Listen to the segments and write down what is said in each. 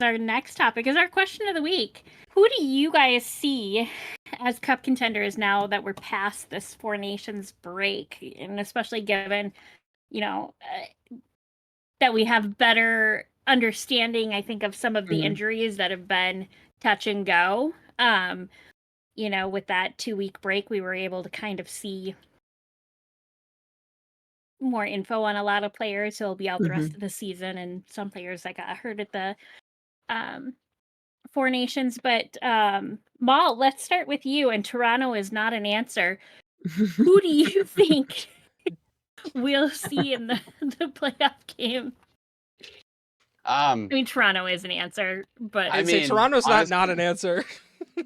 Our next topic is our question of the week. Who do you guys see as cup contenders now that we're past this Four Nations break, and especially given, that we have better understanding, I think, of some of the injuries that have been touch and go. With that 2-week break, we were able to kind of see more info on a lot of players who will be out the rest of the season, and some players that got hurt at the Four Nations. But Mal, let's start with you. And Toronto is not an answer. Who do you think we'll see in the playoff game? I mean, Toronto is an answer, but I mean, Toronto's not an answer.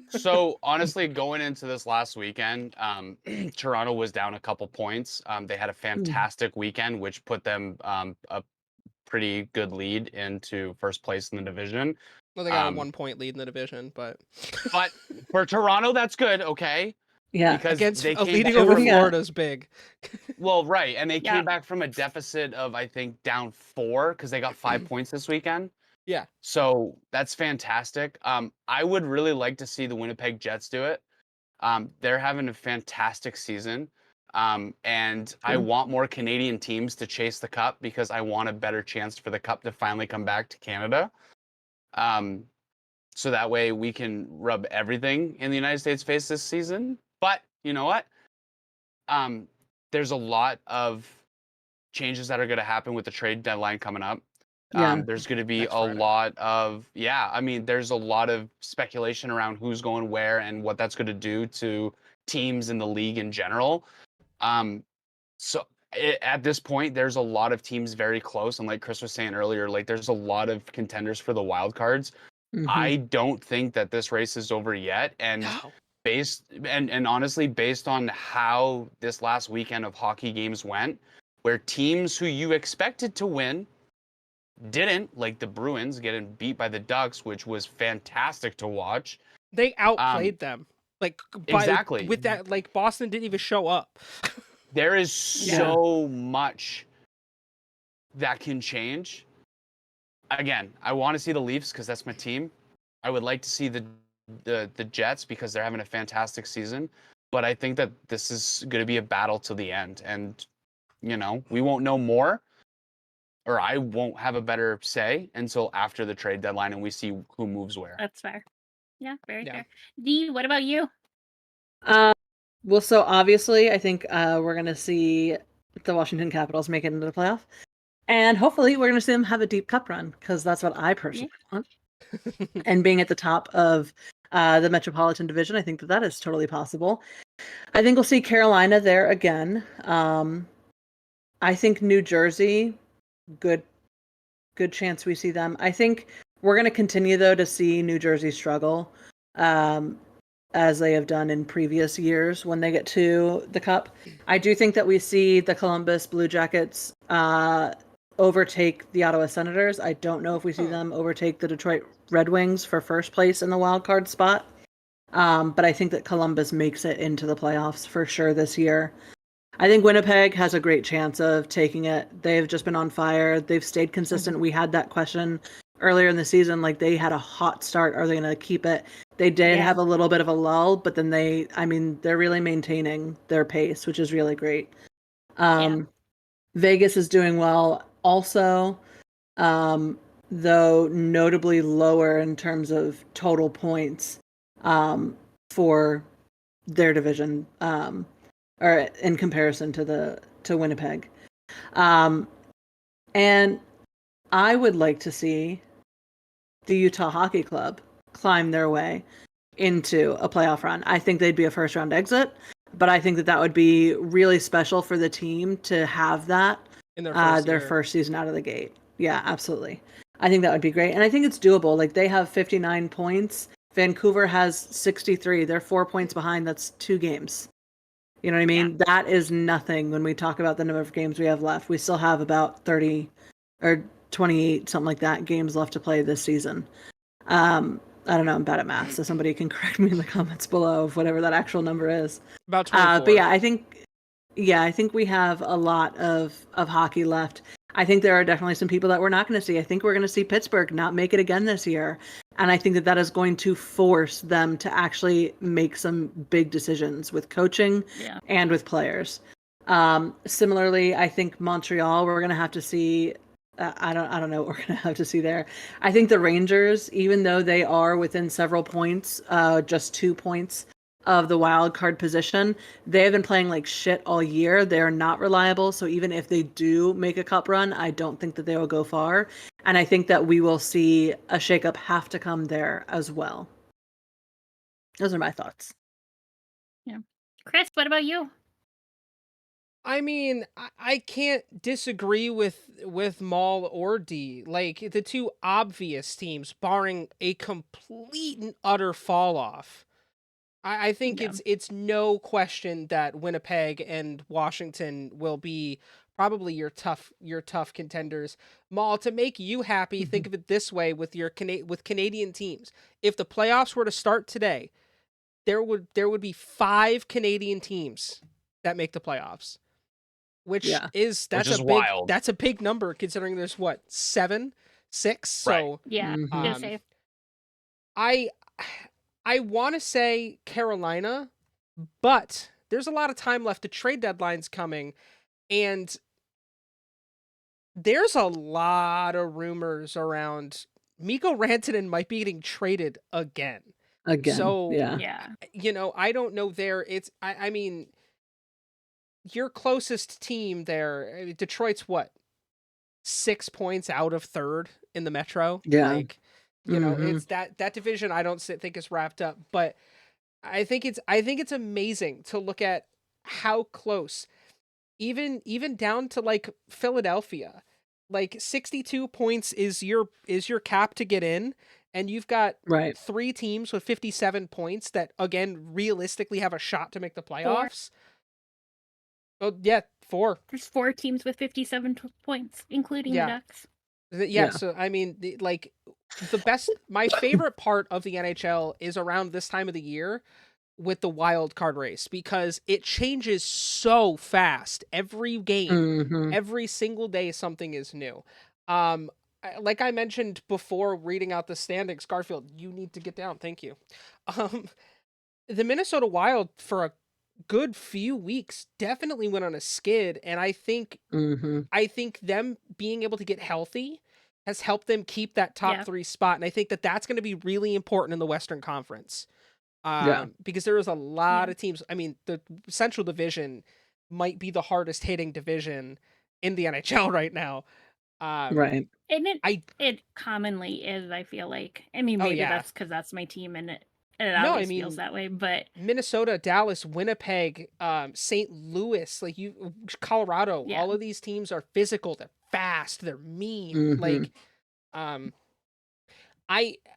So honestly, going into this last weekend, Toronto was down a couple points. They had a fantastic weekend, which put them a pretty good lead into first place in the division. Well, they got a 1-point lead in the division, but for Toronto, that's good. Okay. Yeah, because against they leading over Florida's big. Well, right, and they came back from a deficit of, I think, down 4 because they got 5 points this weekend. Yeah. So that's fantastic. I would really like to see the Winnipeg Jets do it. They're having a fantastic season. And I want more Canadian teams to chase the cup because I want a better chance for the cup to finally come back to Canada. So that way we can rub everything in the United States face this season. But you know what? There's a lot of changes that are going to happen with the trade deadline coming up. There's going to be lot of, there's a lot of speculation around who's going where and what that's going to do to teams in the league in general. At this point, there's a lot of teams very close. And like Chris was saying earlier, like there's a lot of contenders for the wild cards. I don't think that this race is over yet. And honestly, based on how this last weekend of hockey games went, where teams who you expected to win didn't, like the Bruins getting beat by the Ducks, which was fantastic to watch. They outplayed them. Exactly. With that, like Boston didn't even show up. There is so much that can change. Again, I want to see the Leafs because that's my team. I would like to see the Jets because they're having a fantastic season. But I think that this is going to be a battle to the end. And, we won't know more, or I won't have a better say until after the trade deadline and we see who moves where. That's fair. Yeah, very fair. Dee, what about you? Well, so obviously, I think we're going to see the Washington Capitals make it into the playoff. And hopefully, we're going to see them have a deep cup run, because that's what I personally want. And being at the top of the Metropolitan Division, I think that is totally possible. I think we'll see Carolina there again. I think New Jersey, good chance we see them. I think we're going to continue, though, to see New Jersey struggle, as they have done in previous years when they get to the Cup. I do think that we see the Columbus Blue Jackets overtake the Ottawa Senators. I don't know if we see them overtake the Detroit Red Wings for first place in the wild card spot. But I think that Columbus makes it into the playoffs for sure this year. I think Winnipeg has a great chance of taking it. They've just been on fire. They've stayed consistent. We had that question earlier in the season, like they had a hot start. Are they going to keep it? They did have a little bit of a lull, but then they're really maintaining their pace, which is really great. Vegas is doing well also, though notably lower in terms of total points for their division, or in comparison to Winnipeg. And I would like to see the Utah Hockey Club climb their way into a playoff run. I think they'd be a first round exit, but I think that would be really special for the team to have that in their first season out of the gate. Yeah, absolutely. I think that would be great. And I think it's doable. Like they have 59 points. Vancouver has 63. They're 4 points behind. That's 2 games. You know what I mean? Yeah. That is nothing when we talk about the number of games we have left. We still have about 30 or 28, something like that, games left to play this season. I don't know, I'm bad at math, so somebody can correct me in the comments below of whatever that actual number is. About 24. But I think we have a lot of hockey left. I think there are definitely some people that we're not going to see. I think we're going to see Pittsburgh not make it again this year. And I think that that is going to force them to actually make some big decisions with coaching and with players. Similarly, I think Montreal, we're going to have to see. I don't know what we're going to have to see there. I think the Rangers, even though they are within several points, just 2 points of the wild card position, they have been playing like shit all year. They're not reliable. So even if they do make a cup run, I don't think that they will go far. And I think that we will see a shakeup have to come there as well. Those are my thoughts. Yeah. Chris, what about you? I mean, I can't disagree with Maul or D. Like, the two obvious teams, barring a complete and utter fall off. I think it's no question that Winnipeg and Washington will be probably your tough contenders. Maul, to make you happy, think of it this way with your Canadian teams. If the playoffs were to start today, there would be 5 Canadian teams that make the playoffs. Which is wild. That's a big number considering there's 7, 6. So yeah, I want to say Carolina, but there's a lot of time left. The trade deadline's coming, and there's a lot of rumors around Mikko Rantanen might be getting traded again. So I don't know there. I mean, your closest team there, Detroit's 6 points out of third in the Metro. Like, it's that division I don't think is wrapped up, but I think it's amazing to look at how close, even down to like Philadelphia, like 62 points is your cap to get in, and you've got 3 teams with 57 points that again realistically have a shot to make the playoffs. 4. Oh yeah, 4. There's 4 teams with 57 points, including the Ducks. So I mean, like, my favorite part of the NHL is around this time of the year with the wild card race, because it changes so fast. Every game, every single day, something is new. Like I mentioned before, reading out the standings, Garfield, you need to get down. Thank you. The Minnesota Wild for a good few weeks definitely went on a skid, and I think them being able to get healthy has helped them keep that top 3 spot, and I think that that's going to be really important in the Western Conference. Because there is a lot of teams. I mean, the Central Division might be the hardest hitting division in the NHL right now. And it commonly is, I feel like. I mean, maybe that's because that's my team, and it always feels that way. But Minnesota, Dallas, Winnipeg, St. Louis, like Colorado, all of these teams are physical. They're fast. They're mean. Like,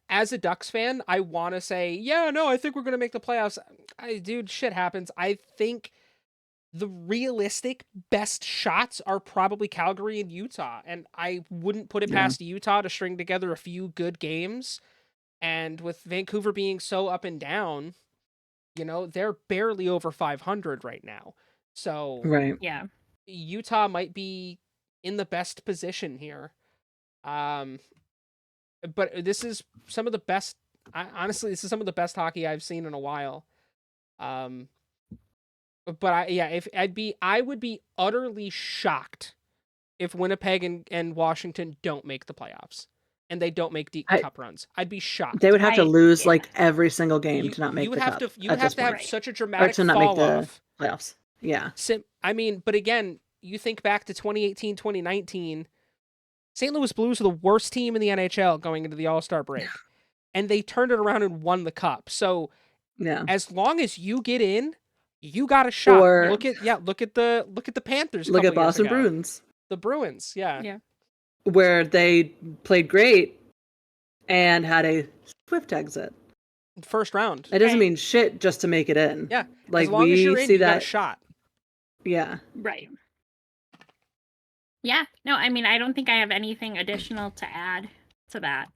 as a Ducks fan, I want to say, I think we're going to make the playoffs. Dude, shit happens. I think the realistic best shots are probably Calgary and Utah, and I wouldn't put it past Utah to string together a few good games. And with Vancouver being so up and down, they're barely over 500 right now. So Utah might be in the best position here. But this is some of the best. Honestly, this is some of the best hockey I've seen in a while. But I would be utterly shocked if Winnipeg and Washington don't make the playoffs, and they don't make deep cup runs. I'd be shocked. They would have to lose like every single game to not make the cup. You would have to have such a dramatic to not fall make off. the playoffs. Yeah. I mean, but again, you think back to 2018, 2019. St. Louis Blues were the worst team in the NHL going into the All-Star break, and they turned it around and won the cup. So, as long as you get in, you got a shot. Look at the Panthers. Look at Boston Bruins. The Bruins, where they played great and had a swift exit. First round. It doesn't mean shit just to make it in. Yeah, like as long as you're in, you got a shot. Yeah. Right. Yeah. No, I mean, I don't think I have anything additional to add to that.